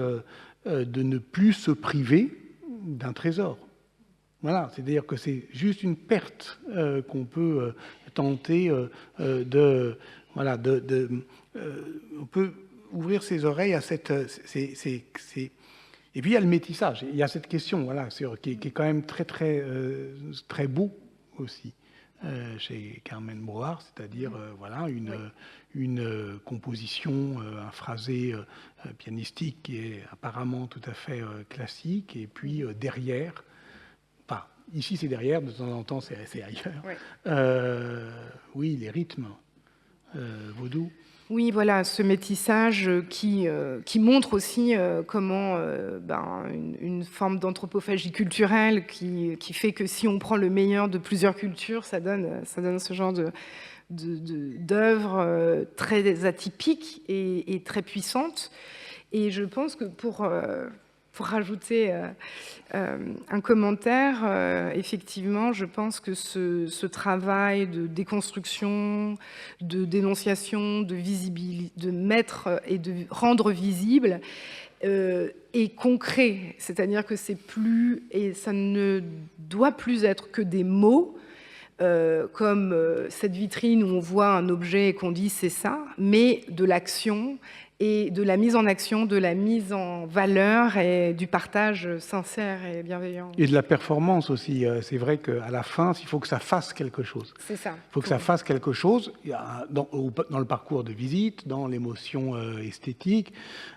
de ne plus se priver d'un trésor. Voilà, c'est-à-dire que c'est juste une perte qu'on peut tenter on peut ouvrir ses oreilles à cette... Et puis il y a le métissage, il y a cette question voilà, qui est quand même très, très, très beau aussi chez Carmen Brohard, c'est-à-dire une composition, un phrasé pianistique qui est apparemment tout à fait classique, et puis derrière, enfin, ici c'est derrière, de temps en temps c'est ailleurs, oui, les rythmes vaudou. Oui, voilà, ce métissage qui montre aussi comment une forme d'anthropophagie culturelle qui fait que si on prend le meilleur de plusieurs cultures, ça donne ce genre d'œuvres très atypiques et très puissantes. Et je pense que pour rajouter un commentaire, effectivement, je pense que ce travail de déconstruction, de dénonciation, de mettre et de rendre visible est concret. C'est-à-dire que c'est plus, et ça ne doit plus être que des mots, comme cette vitrine où on voit un objet et qu'on dit c'est ça, mais de l'action et de la mise en action, de la mise en valeur et du partage sincère et bienveillant. Et de la performance aussi. C'est vrai qu'à la fin, il faut que ça fasse quelque chose. C'est ça. Il faut que ça fasse quelque chose dans le parcours de visite, dans l'émotion esthétique.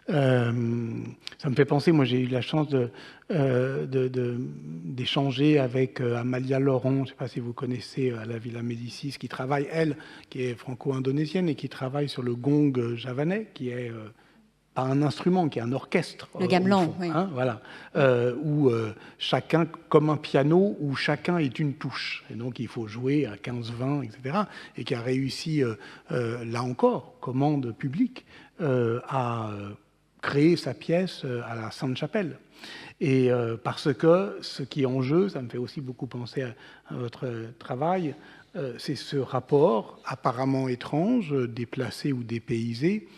Ça me fait penser, moi j'ai eu la chance d'échanger avec Amalia Laurent, je ne sais pas si vous connaissez, à la Villa Médicis, qui travaille, elle, qui est franco-indonésienne et qui travaille sur le gong javanais, qui est pas un instrument, qui est un orchestre. Le gamelan, oui. Hein, voilà. Où chacun, comme un piano, où chacun est une touche. Et donc il faut jouer à 15-20, etc. Et qui a réussi, là encore, commande publique, à créer sa pièce à la Sainte-Chapelle. Et parce que ce qui est en jeu, ça me fait aussi beaucoup penser à votre travail, c'est ce rapport apparemment étrange, déplacé ou dépaysé,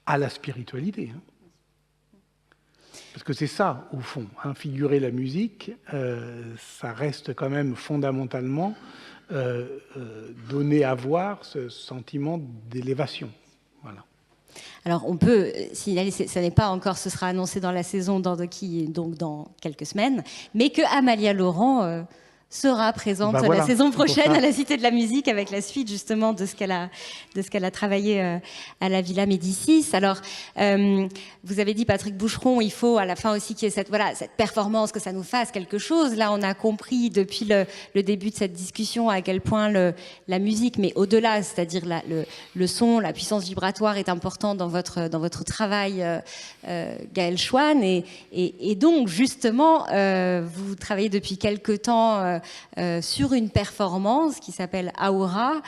à la spiritualité. Parce que c'est ça, au fond, figurer la musique, ça reste quand même fondamentalement donner à voir ce sentiment d'élévation. Voilà. Alors, on peut signaler, ça n'est pas encore, ce sera annoncé dans la saison donc dans quelques semaines, mais que Amalia Laurent sera présente voilà, la saison prochaine à la Cité de la Musique avec la suite justement de ce qu'elle a travaillé à la Villa Médicis. Alors, vous avez dit, Patrick Boucheron, il faut à la fin aussi qu'il y ait cette performance, que ça nous fasse quelque chose. Là, on a compris depuis le début de cette discussion à quel point la musique, mais au-delà, c'est-à-dire le son, la puissance vibratoire est importante dans votre travail, Gaël Chouane. Et donc, justement, vous travaillez depuis quelque temps sur une performance qui s'appelle Aura,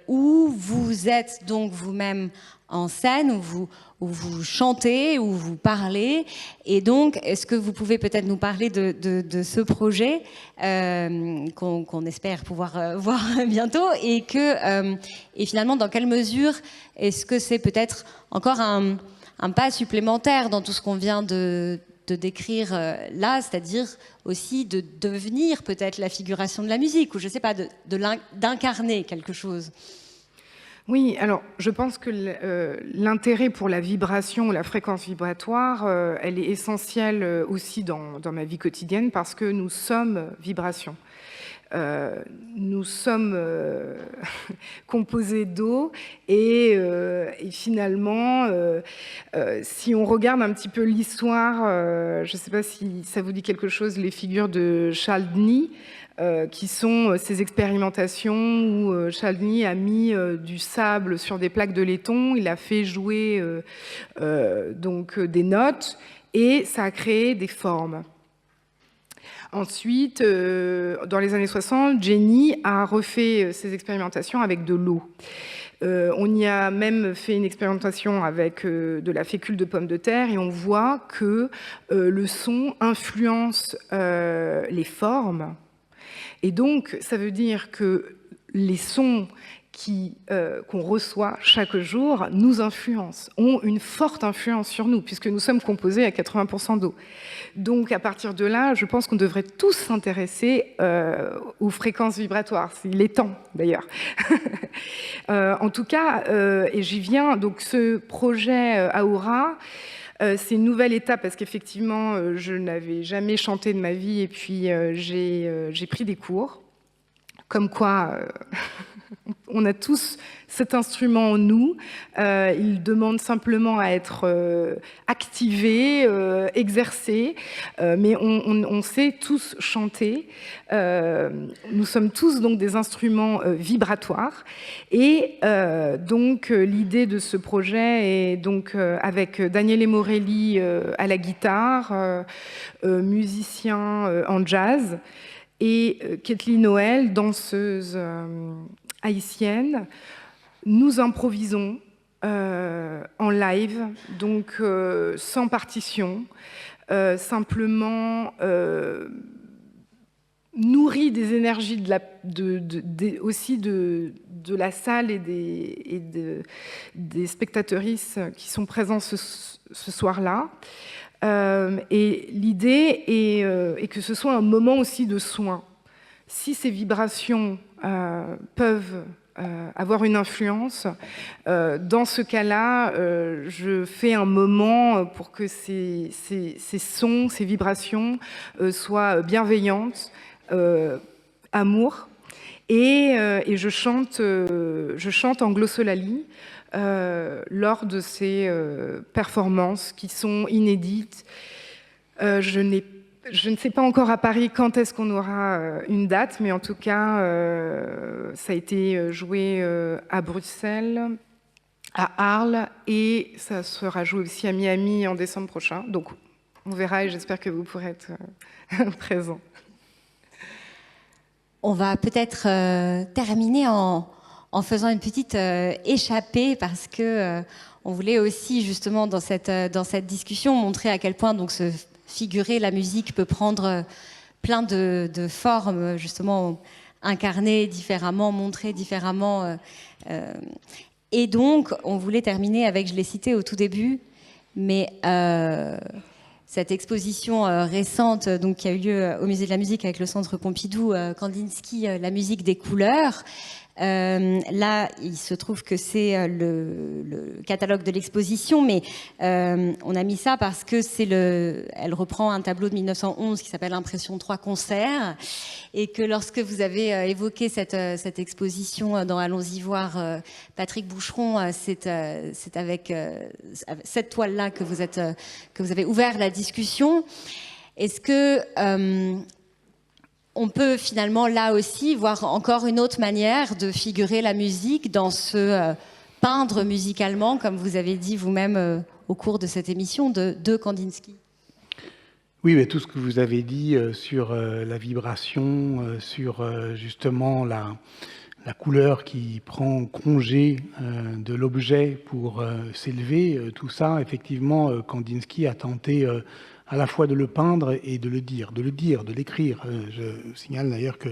où vous êtes donc vous-même en scène, où vous chantez, où vous parlez. Et donc, est-ce que vous pouvez peut-être nous parler de ce projet qu'on espère pouvoir voir bientôt, et finalement, dans quelle mesure est-ce que c'est peut-être encore un pas supplémentaire dans tout ce qu'on vient de décrire là, c'est-à-dire aussi de devenir peut-être la figuration de la musique, ou je ne sais pas, d'incarner quelque chose. Oui, alors je pense que l'intérêt pour la vibration ou la fréquence vibratoire, elle est essentielle aussi dans ma vie quotidienne, parce que nous sommes vibration. Nous sommes composés d'eau et finalement, si on regarde un petit peu l'histoire, je ne sais pas si ça vous dit quelque chose, les figures de Chladni, qui sont ces expérimentations où Chladni a mis du sable sur des plaques de laiton, il a fait jouer donc des notes et ça a créé des formes. Ensuite, dans les années 60, Jenny a refait ses expérimentations avec de l'eau. On y a même fait une expérimentation avec de la fécule de pommes de terre et on voit que le son influence les formes. Et donc, ça veut dire que les sons qu'on reçoit chaque jour nous influencent, ont une forte influence sur nous, puisque nous sommes composés à 80% d'eau. Donc, à partir de là, je pense qu'on devrait tous s'intéresser aux fréquences vibratoires. Il est temps, d'ailleurs. En tout cas, et j'y viens, donc ce projet Aura, c'est une nouvelle étape parce qu'effectivement, je n'avais jamais chanté de ma vie et puis j'ai pris des cours. Comme quoi, on a tous cet instrument en nous. Il demande simplement à être activé, exercé, mais on sait tous chanter. Nous sommes tous donc des instruments vibratoires. Et donc l'idée de ce projet est donc avec Daniele Morelli à la guitare, musicien en jazz, et Kathleen Noël, danseuse haïtienne. Nous improvisons en live, donc sans partition, simplement nourri des énergies aussi de la salle et des spectatrices qui sont présents ce soir-là. Et l'idée est que ce soit un moment aussi de soin. Si ces vibrations peuvent avoir une influence, dans ce cas-là, je fais un moment pour que ces sons, ces vibrations soient bienveillantes, amour. Et je chante en glossolalie lors de ces performances qui sont inédites. Je ne sais pas encore à Paris quand est-ce qu'on aura une date, mais en tout cas, ça a été joué à Bruxelles, à Arles et ça sera joué aussi à Miami en décembre prochain. Donc on verra et j'espère que vous pourrez être présents. On va peut-être terminer en faisant une petite échappée parce que on voulait aussi justement dans cette discussion montrer à quel point donc se figurer la musique peut prendre plein de formes, justement incarnées différemment, montrées différemment. Et donc on voulait terminer avec, je l'ai cité au tout début, mais cette exposition récente donc, qui a eu lieu au Musée de la musique avec le Centre Pompidou, Kandinsky, la musique des couleurs. Là, il se trouve que c'est le catalogue de l'exposition, mais on a mis ça parce que elle reprend un tableau de 1911 qui s'appelle Impression 3 concerts, et que lorsque vous avez évoqué cette exposition dans Allons-y voir Patrick Boucheron, c'est avec cette toile-là que vous avez ouvert la discussion. Est-ce que on peut finalement là aussi voir encore une autre manière de figurer la musique dans ce peindre musicalement, comme vous avez dit vous-même au cours de cette émission de Kandinsky? Oui, mais tout ce que vous avez dit sur la vibration, sur justement la couleur qui prend congé de l'objet pour s'élever, tout ça, effectivement, Kandinsky a tenté à la fois de le peindre et de l'écrire. Je signale d'ailleurs que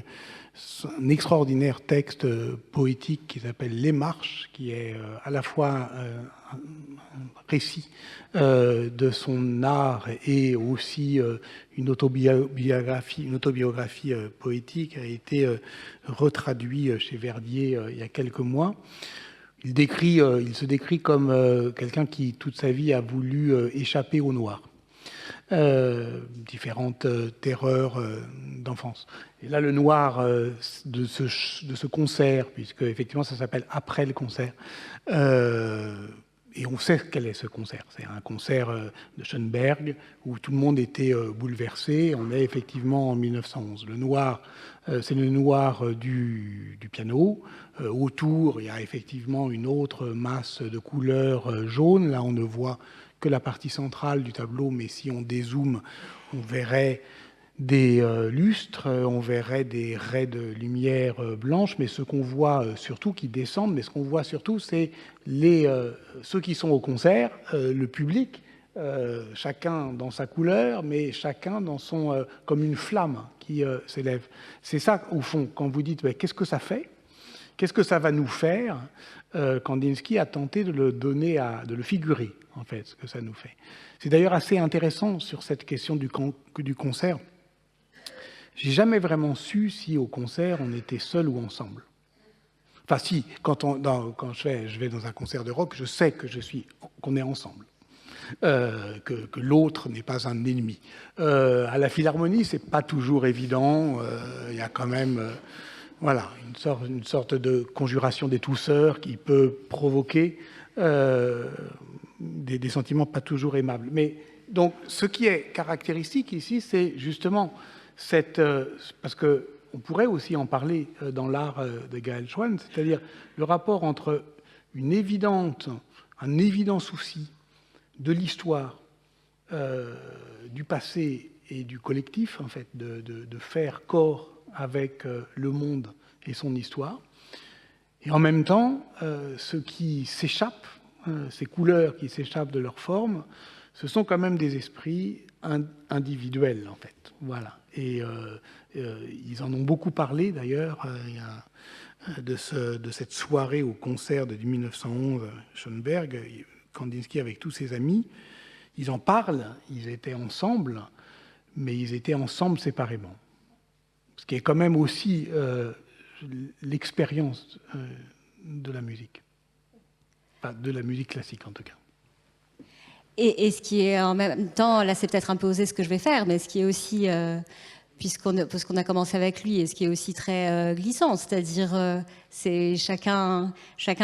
c'est un extraordinaire texte poétique qui s'appelle Les Marches, qui est à la fois un récit de son art et aussi une autobiographie poétique, a été retraduit chez Verdier il y a quelques mois. Il se décrit comme quelqu'un qui toute sa vie a voulu échapper au noir. Différentes terreurs d'enfance. Et là, le noir de ce concert, puisque effectivement ça s'appelle Après le concert, et on sait quel est ce concert. C'est un concert de Schoenberg où tout le monde était bouleversé. On est effectivement en 1911. Le noir, c'est le noir du piano. Autour, il y a effectivement une autre masse de couleurs jaunes. Là, on ne voit que la partie centrale du tableau, mais si on dézoome, on verrait des lustres, on verrait des raies de lumière blanche, mais ce qu'on voit surtout, qui descendent, mais ce qu'on voit surtout, c'est ceux qui sont au concert, le public, chacun dans sa couleur, mais chacun dans son comme une flamme qui s'élève. C'est ça, au fond, quand vous dites qu'est-ce que ça fait, qu'est-ce que ça va nous faire, Kandinsky a tenté de le donner, de le figurer, en fait, ce que ça nous fait. C'est d'ailleurs assez intéressant sur cette question du concert. J'ai jamais vraiment su si au concert on était seul ou ensemble. Enfin si, quand je vais dans un concert de rock, je sais qu'on est ensemble, que l'autre n'est pas un ennemi. À la Philharmonie, c'est pas toujours évident. Il y a quand même voilà, une sorte de conjuration des tousseurs qui peut provoquer des sentiments pas toujours aimables. Mais donc, ce qui est caractéristique ici, c'est justement parce que on pourrait aussi en parler dans l'art de Gaël Schwann, c'est-à-dire le rapport entre un évident souci de l'histoire, du passé et du collectif, en fait, de faire corps avec le monde et son histoire. Et en même temps, ce qui s'échappe, ces couleurs qui s'échappent de leur forme, ce sont quand même des esprits individuels, en fait. Voilà. Et ils en ont beaucoup parlé, d'ailleurs, de cette soirée au concert de 1911, Schoenberg, Kandinsky avec tous ses amis. Ils en parlent, ils étaient ensemble, mais ils étaient ensemble séparément. Ce qui est quand même aussi l'expérience de la musique. Enfin, de la musique classique, en tout cas. Et ce qui est en même temps, là c'est peut-être un peu osé ce que je vais faire, mais ce qui est aussi, parce qu'on a commencé avec lui, et ce qui est aussi très glissant, c'est-à-dire c'est chacun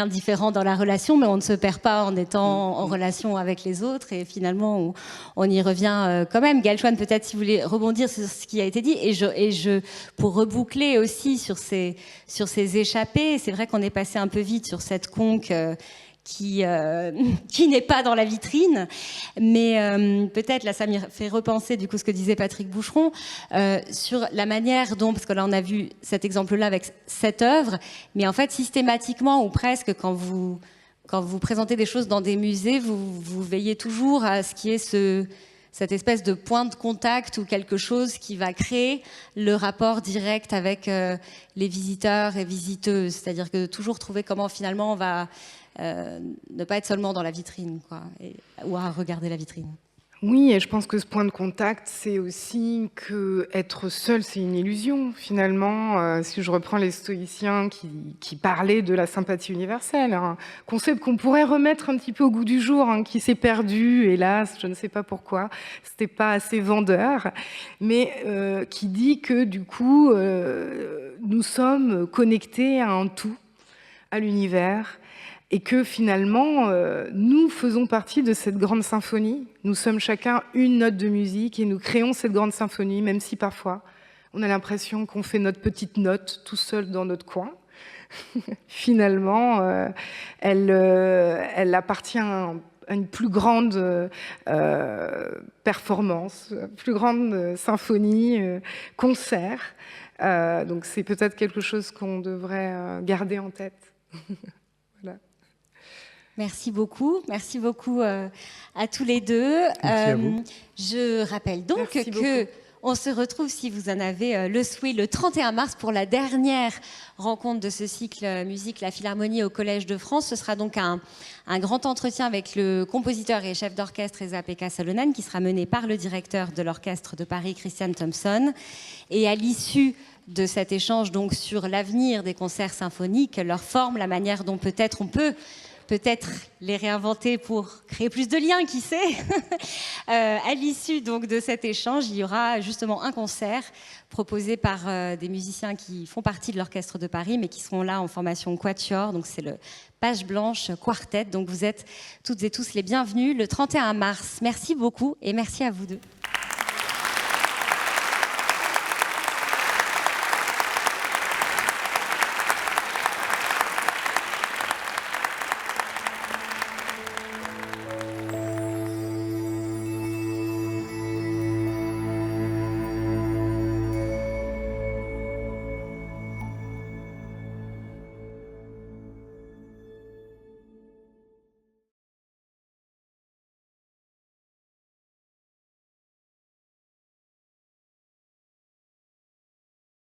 différent dans la relation, mais on ne se perd pas en étant en relation avec les autres, et finalement on y revient quand même. Gaël Schwann, peut-être si vous voulez rebondir sur ce qui a été dit, et pour reboucler aussi sur ces échappées, c'est vrai qu'on est passé un peu vite sur cette conque qui n'est pas dans la vitrine. Mais peut-être, là, ça m'y fait repenser du coup ce que disait Patrick Boucheron, sur la manière dont, parce que là on a vu cet exemple-là avec cette œuvre, mais en fait systématiquement ou presque quand vous présentez des choses dans des musées, vous veillez toujours à ce qui est cette espèce de point de contact ou quelque chose qui va créer le rapport direct avec les visiteurs et visiteuses. C'est-à-dire que toujours trouver comment finalement on va ne pas être seulement dans la vitrine, quoi, ou à regarder la vitrine. Oui, et je pense que ce point de contact, c'est aussi que être seul, c'est une illusion, finalement. Si je reprends les stoïciens qui parlaient de la sympathie universelle, un concept qu'on pourrait remettre un petit peu au goût du jour, qui s'est perdu, hélas, je ne sais pas pourquoi, c'était pas assez vendeur, mais qui dit que du coup, nous sommes connectés à un tout, à l'univers, et que finalement, nous faisons partie de cette grande symphonie. Nous sommes chacun une note de musique et nous créons cette grande symphonie, même si parfois on a l'impression qu'on fait notre petite note tout seul dans notre coin. Finalement, elle appartient à une plus grande performance, plus grande symphonie, concert. Donc c'est peut-être quelque chose qu'on devrait garder en tête. Voilà. Merci beaucoup à tous les deux. Merci à vous. Je rappelle donc que on se retrouve, si vous en avez le souhait, le 31 mars pour la dernière rencontre de ce cycle musique La Philharmonie au Collège de France. Ce sera donc un grand entretien avec le compositeur et chef d'orchestre Esa-Pekka Salonen, qui sera mené par le directeur de l'Orchestre de Paris, Christian Thompson. Et à l'issue de cet échange donc sur l'avenir des concerts symphoniques, leur forme, la manière dont peut-être on peut les réinventer pour créer plus de liens, qui sait. À l'issue donc de cet échange, il y aura justement un concert proposé par des musiciens qui font partie de l'Orchestre de Paris, mais qui seront là en formation quatuor. Donc c'est le Page Blanche Quartet. Donc vous êtes toutes et tous les bienvenus le 31 mars. Merci beaucoup et merci à vous deux.